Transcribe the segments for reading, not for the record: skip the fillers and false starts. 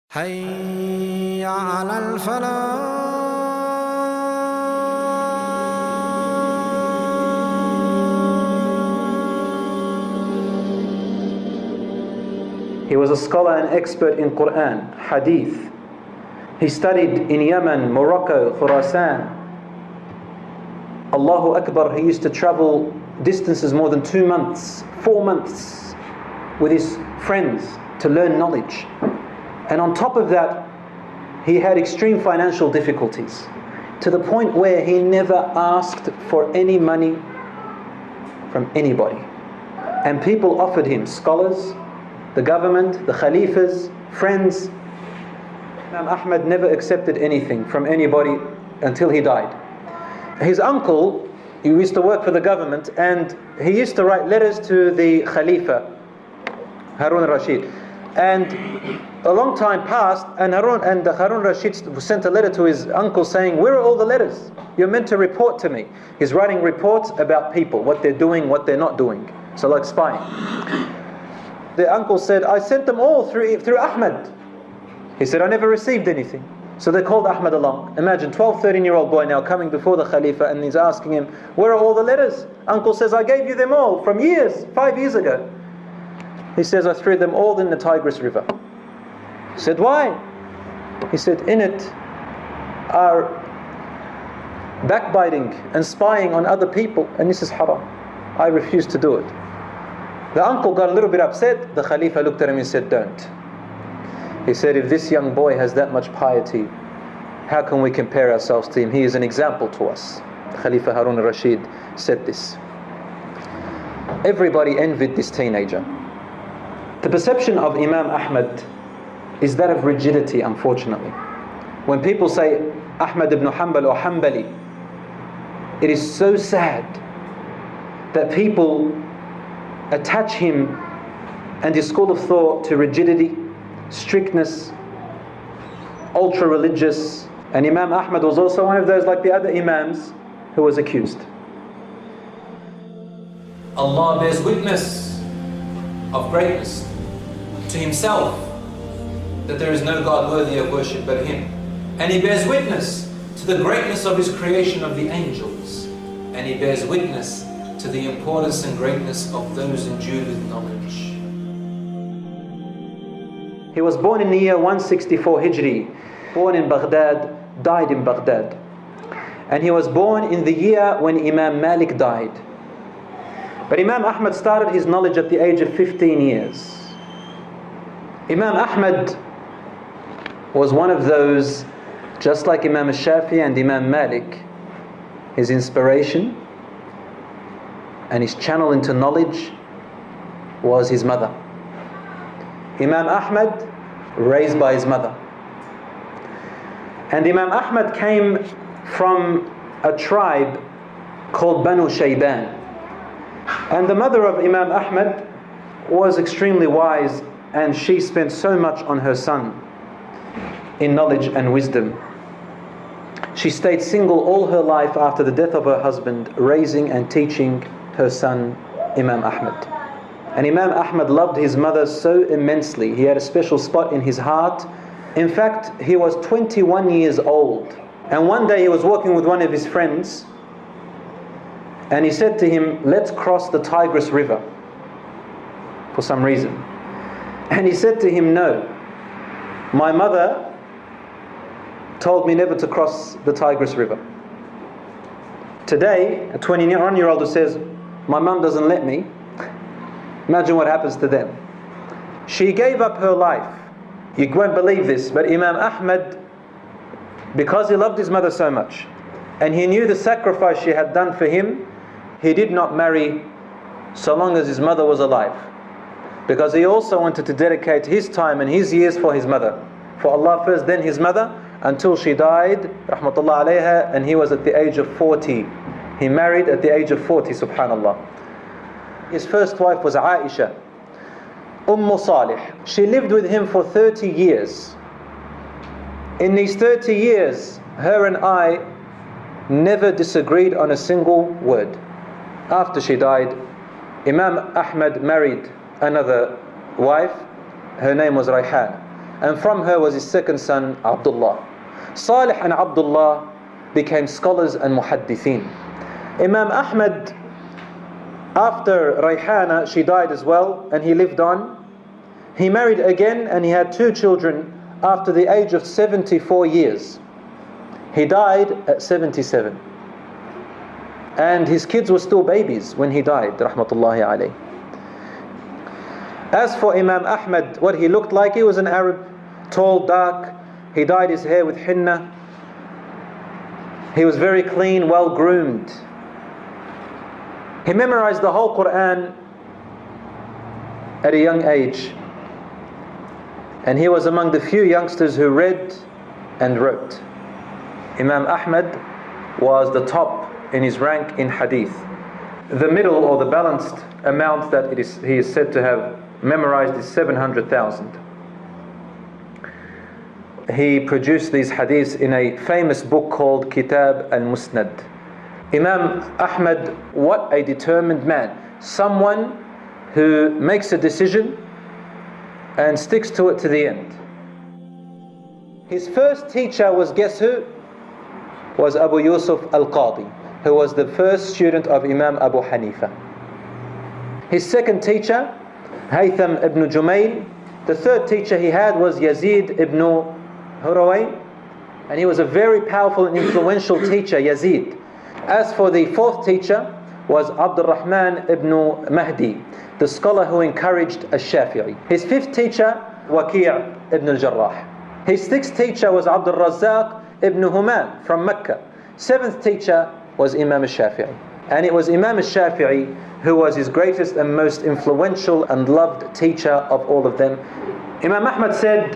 حي على الفلاح. He was a scholar and expert in Quran, Hadith. He studied in Yemen, Morocco, Khurasan. Allahu Akbar, he used to travel distances more than 2 months, 4 months with his friends to learn knowledge. And on top of that, he had extreme financial difficulties to the point where he never asked for any money from anybody. And people offered him, scholars, the government, the khalifas, friends. Imam Ahmad never accepted anything from anybody until he died. His uncle, he used to work for the government, and he used to write letters to the Khalifa, Harun al-Rashid. And a long time passed, and Harun al-Rashid sent a letter to his uncle saying, "Where are all the letters? You're meant to report to me." He's writing reports about people, what they're doing, what they're not doing. So like spying. The uncle said, "I sent them all through Ahmad." He said, "I never received anything." So they called Ahmad along. Imagine 12, 13-year-old boy now coming before the Khalifa, and he's asking him, "Where are all the letters?" Uncle says, "I gave you them all from years, 5 years ago." He says, "I threw them all in the Tigris River." He said, "Why?" He said, "In it are backbiting and spying on other people, and this is haram. I refuse to do it." The uncle got a little bit upset. The Khalifa looked at him and said, "Don't." He said, "If this young boy has that much piety, how can we compare ourselves to him? He is an example to us." Khalifa Harun al-Rashid said this. Everybody envied this teenager. The perception of Imam Ahmad is that of rigidity, unfortunately. When people say Ahmad bin Hanbal or Hanbali, it is so sad that people attach him and his school of thought to rigidity, strictness, ultra-religious. And Imam Ahmad was also one of those, like the other Imams, who was accused. Allah bears witness of greatness to Himself, that there is no God worthy of worship but Him. And He bears witness to the greatness of His creation of the angels. And He bears witness to the importance and greatness of those endued with knowledge. He was born in the year 164 Hijri, born in Baghdad, died in Baghdad. And he was born in the year when Imam Malik died. But Imam Ahmad started his knowledge at the age of 15 years. Imam Ahmad was one of those, just like Imam Shafi'i and Imam Malik, his inspiration and his channel into knowledge was his mother. Imam Ahmad, raised by his mother. And Imam Ahmad came from a tribe called Banu Shayban. And the mother of Imam Ahmad was extremely wise, and she spent so much on her son in knowledge and wisdom. She stayed single all her life after the death of her husband, raising and teaching her son Imam Ahmad. And Imam Ahmad loved his mother so immensely. He had a special spot in his heart. In fact, he was 21 years old. And one day he was walking with one of his friends, and he said to him, "Let's cross the Tigris River," for some reason. And he said to him, "No, my mother told me never to cross the Tigris River." Today, a 21-year-old who says, "My mum doesn't let me," imagine what happens to them. She gave up her life. You won't believe this, but Imam Ahmad, because he loved his mother so much, and he knew the sacrifice she had done for him, he did not marry so long as his mother was alive. Because he also wanted to dedicate his time and his years for his mother. For Allah first, then his mother, until she died, rahmatullah alayha, and he was at the age of 40. He married at the age of 40, subhanallah. His first wife was Aisha, Salih. She lived with him for 30 years. In these 30 years, her and I never disagreed on a single word. After she died, Imam Ahmad married another wife. Her name was Rayhan. and from her was his second son, Abdullah. Salih and Abdullah became scholars and muhaddithin. Imam Ahmad, after Rayhana, she died as well, and he lived on. He married again, and he had 2 children after the age of 74 years. He died at 77. And his kids were still babies when he died, rahmatullahi alayh. As for Imam Ahmad, what he looked like, he was an Arab, tall, dark. He dyed his hair with henna. He was very clean, well groomed. He memorized the whole Quran at a young age. And he was among the few youngsters who read and wrote. Imam Ahmad was the top in his rank in hadith. The middle or the balanced amount that he is said to have memorized is 700,000. He produced these hadiths in a famous book called Kitab al-Musnad. Imam Ahmad, what a determined man. Someone who makes a decision and sticks to it to the end. His first teacher was, guess who? Was Abu Yusuf al-Qadi, who was the first student of Imam Abu Hanifa. His second teacher, Haytham ibn Jumayl. The third teacher he had was Yazid ibn Huraway, and he was a very powerful and influential teacher, Yazid. As for the fourth teacher was Abdul Rahman ibn Mahdi, the scholar who encouraged al-Shafi'i. His fifth teacher, Waqi' ibn al-Jarrah. His sixth teacher was Abdul Razzaq ibn Humam from Mecca. Seventh teacher was Imam al-Shafi'i. And it was Imam al-Shafi'i who was his greatest and most influential and loved teacher of all of them. Imam Ahmad said,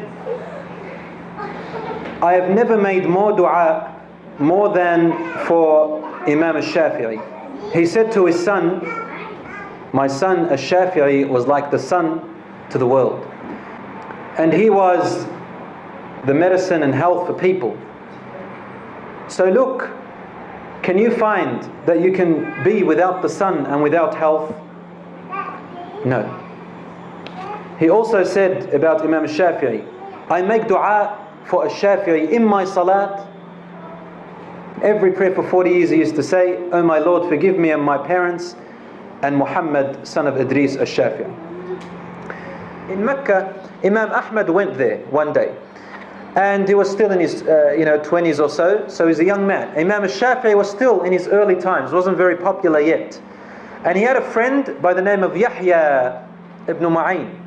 I have never made more dua more than for Imam al-Shafi'i. He said to his son, my son al-Shafi'i was like the sun to the world. And he was the medicine and health for people. So look, can you find that you can be without the sun and without health? No. He also said about Imam al-Shafi'i, I make dua for al-Shafi'i in my salat. Every prayer for 40 years he used to say, oh my Lord, forgive me and my parents and Muhammad, son of Idris al-Shafi'i. In Mecca, Imam Ahmad went there one day. And he was still in his 20s or so, so he's a young man. Imam al-Shafi'i was still in his early times, wasn't very popular yet. And he had a friend by the name of Yahya ibn Ma'in.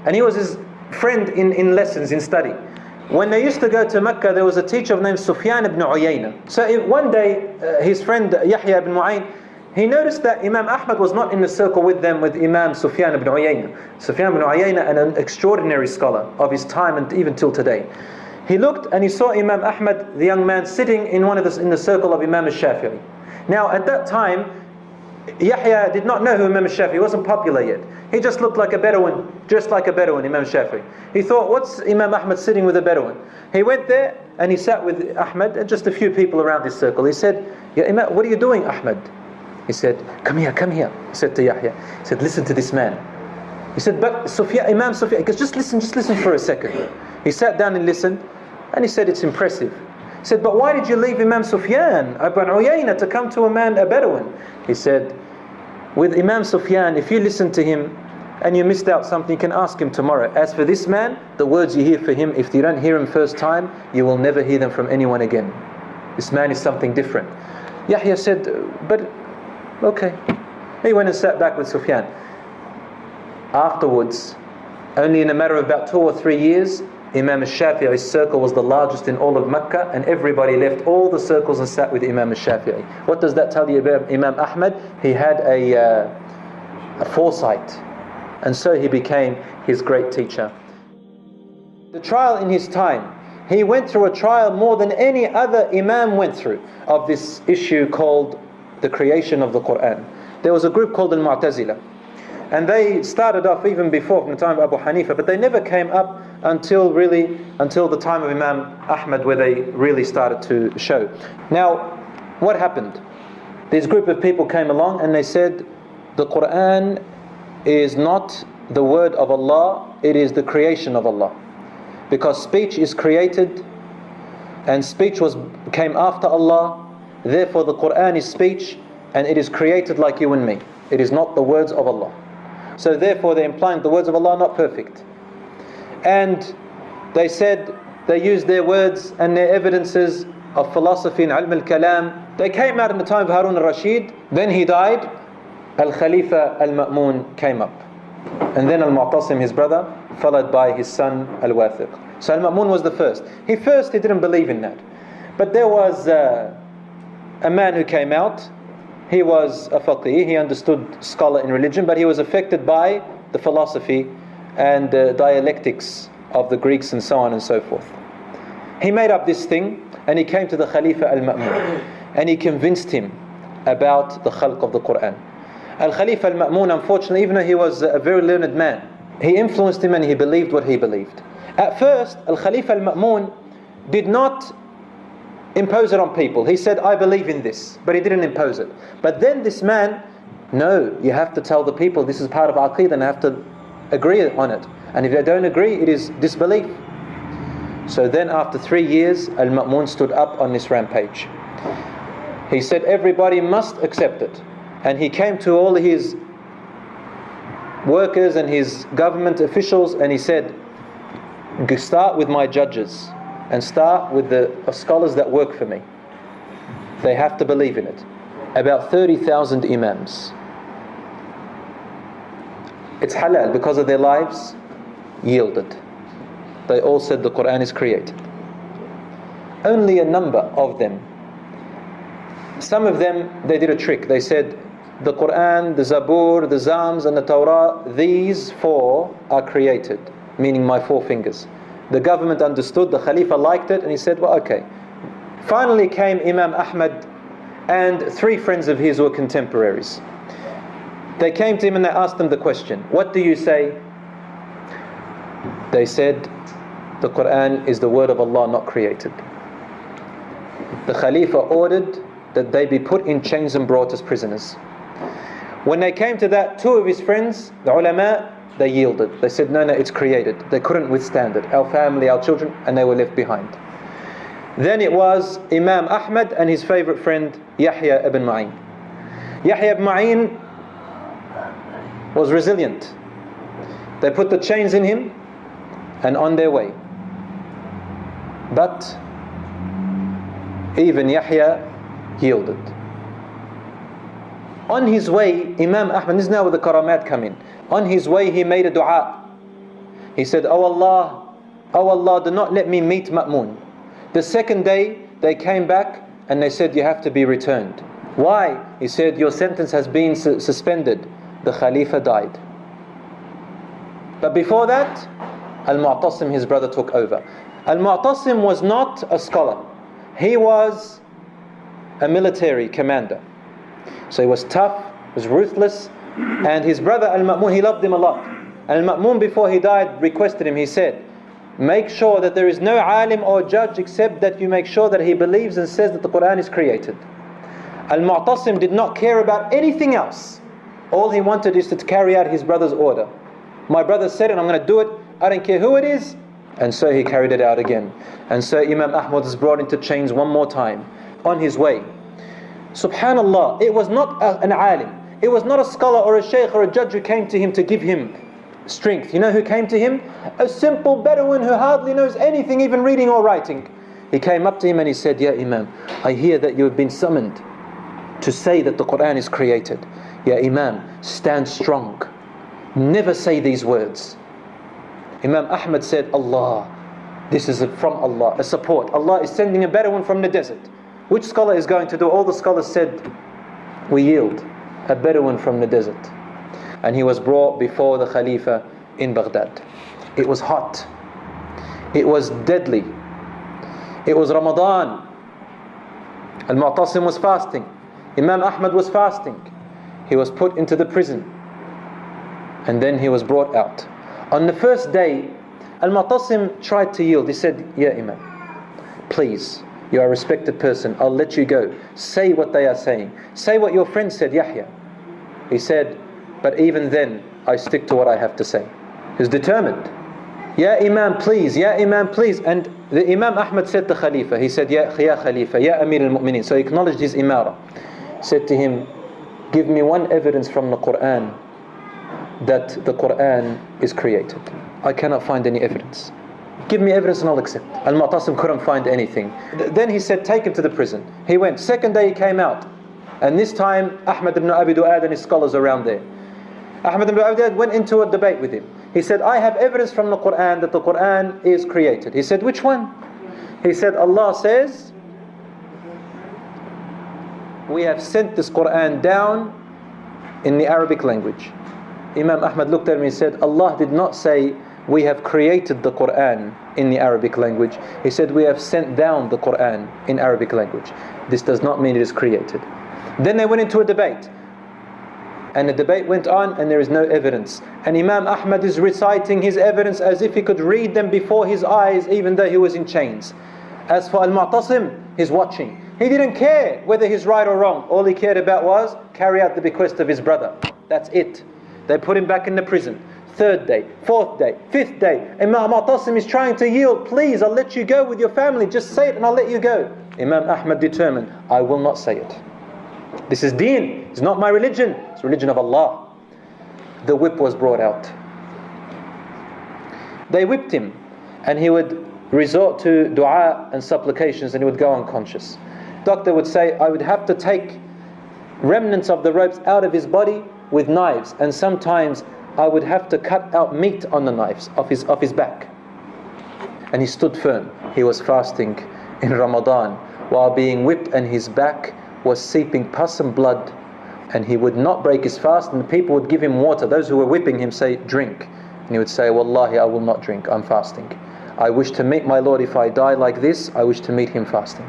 And he was his friend in lessons, in study. When they used to go to Mecca, there was a teacher named Sufyan ibn Uyayna. So one day, his friend Yahya ibn Ma'in, he noticed that Imam Ahmad was not in the circle with them, with Imam Sufyan ibn Uyayna. Sufyan ibn Uyayna, an extraordinary scholar of his time and even till today. He looked and he saw Imam Ahmad, the young man, sitting in in the circle of Imam al-Shafi'i. Now at that time, Yahya did not know who Imam al-Shafi'i wasn't popular yet. He just looked like a Bedouin, just like a Bedouin, Imam al-Shafi'i. He thought, what's Imam Ahmad sitting with a Bedouin? He went there and he sat with Ahmad and just a few people around this circle. He said, Ya Imam, what are you doing, Ahmad? He said, come here, come here. He said to Yahya, he said, listen to this man. He said, but Imam Sufyan, because just listen for a second. He sat down and listened. And he said, it's impressive. He said, but why did you leave Imam Sufyan ibn Uyayna to come to a Bedouin? He said, with Imam Sufyan, if you listen to him and you missed out something, you can ask him tomorrow. As for this man, the words you hear for him, if you don't hear him first time, you will never hear them from anyone again. This man is something different. Yahya said, but okay. He went and sat back with Sufyan. Afterwards, only in a matter of about 2 or 3 years, Imam al-Shafi'i's circle was the largest in all of Mecca, and everybody left all the circles and sat with Imam al-Shafi'i. What does that tell you about Imam Ahmad? He had a foresight, and so he became his great teacher. The trial in his time, he went through a trial more than any other Imam went through of this issue called the creation of the Quran. There was a group called al-Mu'tazila, and they started off even before, from the time of Abu Hanifa, but they never came up until the time of Imam Ahmad, where they really started to show. Now, what happened? This group of people came along and they said, the Quran is not the word of Allah, it is the creation of Allah. because speech is created and speech came after Allah. Therefore the Quran is speech and it is created like you and me. It is not the words of Allah. So therefore they're implying the words of Allah are not perfect. And they said, they used their words and their evidences of philosophy and ilm al-kalam. They came out in the time of Harun al-Rashid. Then he died. Al-Khalifa al-Ma'mun came up. And then Al-Mu'tasim, his brother, followed by his son Al-Wathiq. So Al-Ma'mun was the first. He didn't believe in that. But there was a man who came out. He was a faqih. He understood scholar in religion, but he was affected by the philosophy and dialectics of the Greeks and so on and so forth. He made up this thing and he came to the Khalifa al-Ma'mun and he convinced him about the khalq of the Quran. Al-Khalifa al-Ma'mun, unfortunately, even though he was a very learned man, he influenced him and he believed what he believed. At first, Al-Khalifa al-Ma'mun did not impose it on people. He said, I believe in this, but he didn't impose it. But then this man, no, you have to tell the people this is part of Aqeedah and have to agree on it. And if they don't agree, it is disbelief. So then after 3 years, Al-Ma'mun stood up on this rampage. He said everybody must accept it. And he came to all his workers and his government officials and he said, start with my judges and start with the scholars that work for me. They have to believe in it. About 30,000 imams. It's halal because of their lives, yielded. They all said the Quran is created. Only a number of them. Some of them, they did a trick. They said, the Quran, the Zabur, the Zams and the Torah, these 4 are created, meaning my 4 fingers. The government understood, the Khalifa liked it, and he said, well, okay. Finally came Imam Ahmad and 3 friends of his who were contemporaries. They came to him and they asked him the question, what do you say? They said, the Quran is the word of Allah, not created. The Khalifa ordered that they be put in chains and brought as prisoners. When they came to that, 2 of his friends, the ulama, they yielded. They said, no, it's created. They couldn't withstand it. Our family, our children, and they were left behind. Then it was Imam Ahmad and his favorite friend, Yahya ibn Ma'in. Yahya ibn Ma'in was resilient. They put the chains in him and on their way. But even Yahya yielded. On his way, Imam Ahmad, this is now where the karamat come in. On his way, he made a dua. He said, oh Allah, do not let me meet Ma'mun. The second day, they came back and they said, you have to be returned. Why? He said, your sentence has been suspended. The Khalifa died. But before that, Al-Mu'tasim, his brother, took over. Al-Mu'tasim was not a scholar. He was a military commander. So he was tough, was ruthless, and his brother Al-Ma'mun, he loved him a lot. Al-Ma'mun, before he died, requested him, he said, make sure that there is no alim or judge except that you make sure that he believes and says that the Quran is created. Al-Mu'tasim did not care about anything else. All he wanted is to carry out his brother's order. My brother said it, I'm going to do it, I don't care who it is. And so he carried it out again. And so Imam Ahmad was brought into chains one more time on his way. Subhanallah, it was not an alim. It was not a scholar or a shaykh or a judge who came to him to give him strength. You know who came to him? A simple Bedouin who hardly knows anything, even reading or writing. He came up to him and he said, Ya Imam, I hear that you have been summoned to say that the Quran is created. Ya Imam, stand strong. Never say these words. Imam Ahmad said, Allah, this is from Allah, a support. Allah is sending a Bedouin from the desert. Which scholar is going to do? All the scholars said, we yield. A Bedouin from the desert. And he was brought before the Khalifa in Baghdad. It was hot. It was deadly. It was Ramadan. Al-Mu'tasim was fasting. Imam Ahmad was fasting. He was put into the prison. And then he was brought out. On the first day, Al-Mu'tasim tried to yield. He said, Ya Imam, please, you are a respected person. I'll let you go. Say what they are saying. Say what your friend said, Yahya. He said, but even then, I stick to what I have to say. He was determined. Ya Imam, please, Ya Imam, please. And the Imam Ahmad said to Khalifa, he said, Ya Khalifa, Ya Amir al-Mu'mineen. So he acknowledged his imara. Said to him, give me one evidence from the Quran that the Quran is created. I cannot find any evidence. Give me evidence and I'll accept. Al-Mu'tasim couldn't find anything. Then he said, take him to the prison. He went. Second day he came out. And this time, Ahmad ibn Abi Du'ad and his scholars around there. Ahmad ibn Abi Du'ad went into a debate with him. He said, I have evidence from the Quran that the Quran is created. He said, which one? He said, Allah says, we have sent this Quran down in the Arabic language. Imam Ahmad looked at him and said, Allah did not say, we have created the Quran in the Arabic language. He said, we have sent down the Quran in Arabic language. This does not mean it is created. Then they went into a debate. And the debate went on and there is no evidence. And Imam Ahmad is reciting his evidence as if he could read them before his eyes, even though he was in chains. As for Al-Mu'tasim, he's watching. He didn't care whether he's right or wrong. All he cared about was carry out the bequest of his brother. That's it. They put him back in the prison. Third day, fourth day, fifth day. Imam Mu'tasim is trying to yield. Please, I'll let you go with your family. Just say it and I'll let you go. Imam Ahmad determined, I will not say it. This is deen. It's not my religion. It's the religion of Allah. The whip was brought out. They whipped him and he would resort to dua and supplications and he would go unconscious. Doctor would say, I would have to take remnants of the ropes out of his body with knives, and sometimes I would have to cut out meat on the knives off his back. And he stood firm. He was fasting in Ramadan while being whipped and his back was seeping pus and blood, and he would not break his fast, and the people would give him water. Those who were whipping him say, drink. And he would say, Wallahi, I will not drink, I'm fasting. I wish to meet my Lord. If I die like this, I wish to meet him fasting.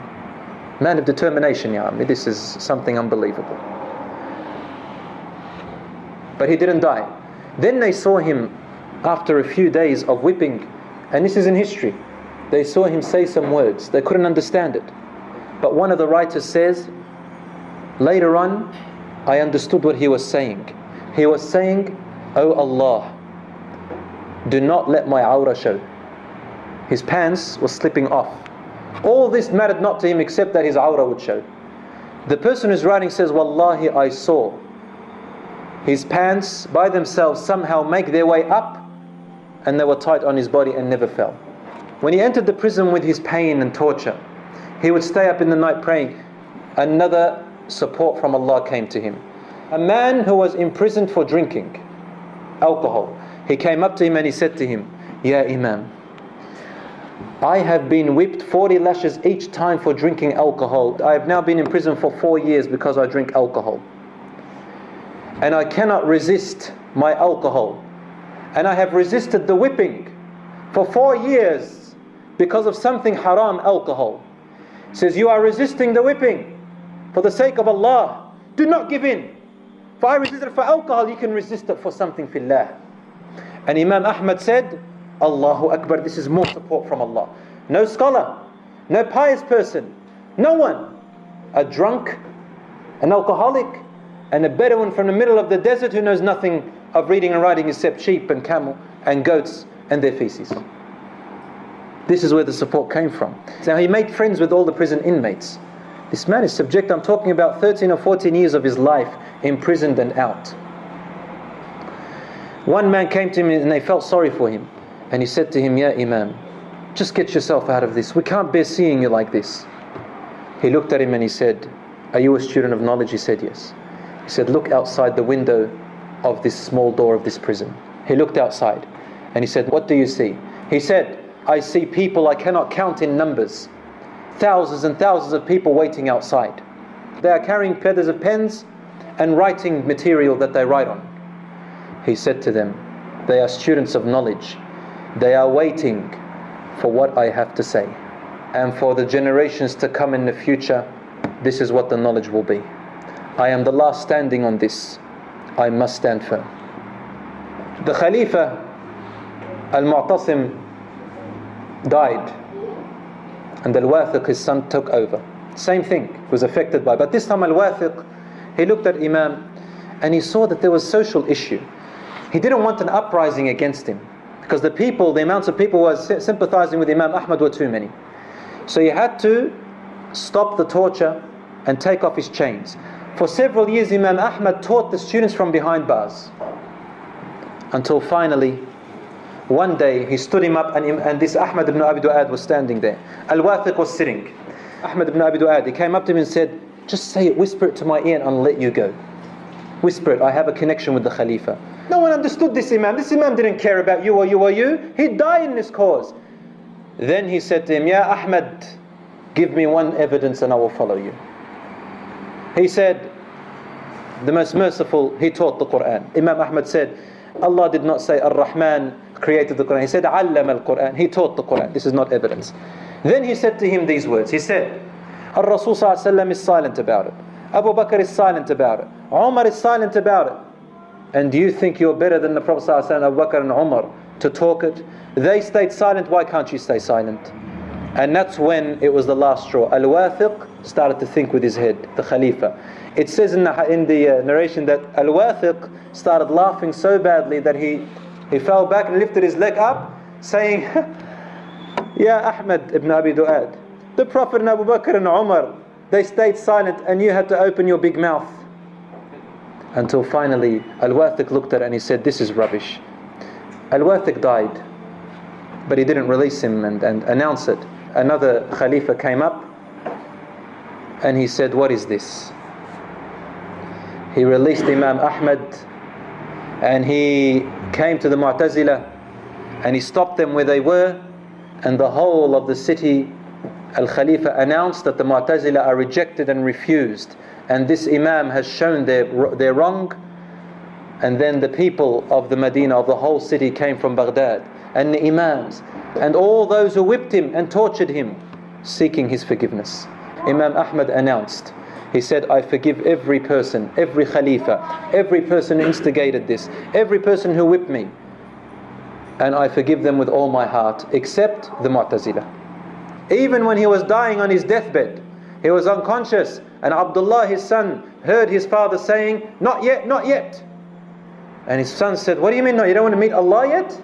Man of determination, ya Ammi. This is something unbelievable. But he didn't die. Then they saw him after a few days of whipping, and this is in history. They saw him say some words. They couldn't understand it. But one of the writers says, later on, I understood what he was saying. He was saying, Oh Allah, do not let my awrah show. His pants was slipping off. All this mattered not to him except that his awrah would show. The person who's writing says, Wallahi, I saw his pants by themselves somehow make their way up, and they were tight on his body and never fell. When he entered the prison with his pain and torture, he would stay up in the night praying. Another support from Allah came to him. A man who was imprisoned for drinking alcohol, he came up to him and he said to him, Ya Imam, I have been whipped 40 lashes each time for drinking alcohol. I have now been in prison for 4 years because I drink alcohol. And I cannot resist my alcohol. And I have resisted the whipping for 4 years because of something haram, alcohol. He says, you are resisting the whipping for the sake of Allah. Do not give in. If I resisted for alcohol, you can resist it for something fillah. And Imam Ahmad said, Allahu Akbar, this is more support from Allah. No scholar, no pious person, no one. A drunk, an alcoholic, and a Bedouin from the middle of the desert who knows nothing of reading and writing except sheep and camel and goats and their feces. This is where the support came from. Now he made friends with all the prison inmates. This man is subject, I'm talking about 13 or 14 years of his life imprisoned and out. One man came to him and they felt sorry for him. And he said to him, Ya Imam, just get yourself out of this. We can't bear seeing you like this. He looked at him and he said, are you a student of knowledge? He said, yes. He said, look outside the window of this small door of this prison. He looked outside and he said, what do you see? He said, I see people I cannot count in numbers. Thousands and thousands of people waiting outside. They are carrying feathers of pens and writing material that they write on. He said to them, they are students of knowledge. They are waiting for what I have to say. And for the generations to come in the future, this is what the knowledge will be. I am the last standing on this. I must stand firm. The Khalifa, Al-Mu'tasim, died. And Al-Wathiq, his son, took over. Same thing, was affected by. But this time Al-Wathiq, he looked at Imam and he saw that there was social issue. He didn't want an uprising against him, because the amounts of people who were sympathizing with Imam Ahmad were too many. So he had to stop the torture and take off his chains. For several years Imam Ahmad taught the students from behind bars, until finally one day he stood him up, and this Ahmad ibn Abi Du'ad was standing there. Al-Wathiq was sitting. Ahmad ibn Abi Du'ad, he came up to him and said, just say it, whisper it to my ear and I'll let you go. Whisper it, I have a connection with the Khalifa. No one understood this Imam. This Imam didn't care about you or you or you. He'd die in this cause. Then he said to him, Ya Ahmad, give me one evidence and I will follow you. He said, the most merciful, he taught the Quran. Imam Ahmad said, Allah did not say Ar-Rahman created the Quran. He said, Allama al-Quran. He taught the Quran. This is not evidence. Then he said to him these words. He said, Ar-Rasul sallallahu alaihi wasallam is silent about it. Abu Bakr is silent about it. Umar is silent about it. And do you think you're better than the Prophet sallallahu alaihi wasallam, Abu Bakr and Umar, to talk it? They stayed silent. Why can't you stay silent? And that's when it was the last straw. Al-Wathiq started to think with his head, the Khalifa. It says in the narration that Al-Wathiq started laughing so badly that he fell back and lifted his leg up, saying, Ya Ahmad ibn Abi Du'ad, the Prophet and Abu Bakr and Umar, they stayed silent and you had to open your big mouth. Until finally Al-Wathiq looked at it and he said, this is rubbish. Al-Wathiq died, but he didn't release him and announce it. Another Khalifa came up and he said, what is this? He released Imam Ahmad and he came to the Mu'tazila and he stopped them where they were, and the whole of the city, Al-Khalifa announced that the Mu'tazila are rejected and refused, and this Imam has shown their wrong. And then the people of the Medina, of the whole city, came from Baghdad, and the Imams and all those who whipped him and tortured him, seeking his forgiveness. Imam Ahmad announced, he said, I forgive every person, every Khalifa, every person who instigated this, every person who whipped me, and I forgive them with all my heart, except the Mu'tazila. Even when he was dying on his deathbed, he was unconscious, and Abdullah, his son, heard his father saying, not yet, not yet. And his son said, what do you mean, no, you don't want to meet Allah yet?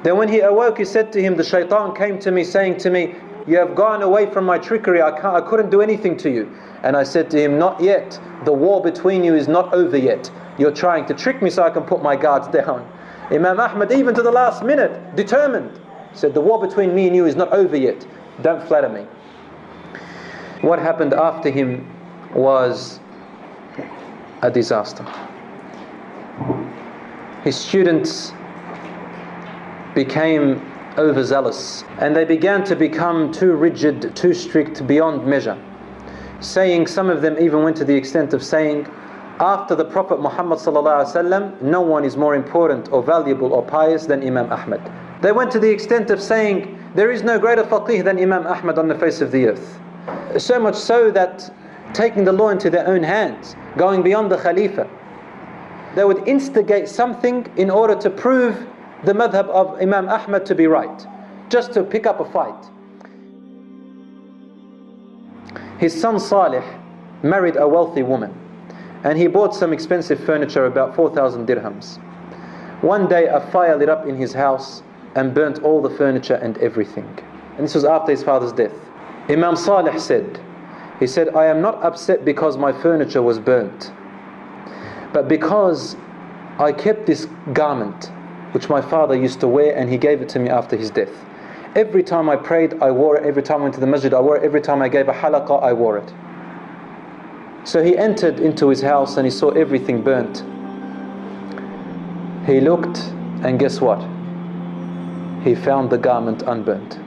Then when he awoke, he said to him, the shaitan came to me saying to me, you have gone away from my trickery, I couldn't do anything to you. And I said to him, not yet, the war between you is not over yet. You're trying to trick me so I can put my guards down. Imam Ahmad, even to the last minute, determined, said, the war between me and you is not over yet. Don't flatter me. What happened after him was a disaster. His students became overzealous, and they began to become too rigid, too strict, beyond measure. Saying, some of them even went to the extent of saying, after the Prophet Muhammad ﷺ, no one is more important or valuable or pious than Imam Ahmad. They went to the extent of saying, there is no greater faqih than Imam Ahmad on the face of the earth. So much so that taking the law into their own hands, going beyond the Khalifa, they would instigate something in order to prove the madhab of Imam Ahmad to be right, just to pick up a fight. His son Salih married a wealthy woman, and he bought some expensive furniture, about 4,000 dirhams. One day a fire lit up in his house and burnt all the furniture and everything. And this was after his father's death. Imam Salih said, he said, I am not upset because my furniture was burnt, but because I kept this garment which my father used to wear, and he gave it to me after his death. Every time I prayed, I wore it. Every time I went to the masjid, I wore it. Every time I gave a halaqah, I wore it. So he entered into his house and he saw everything burnt. He looked, and guess what? He found the garment unburnt.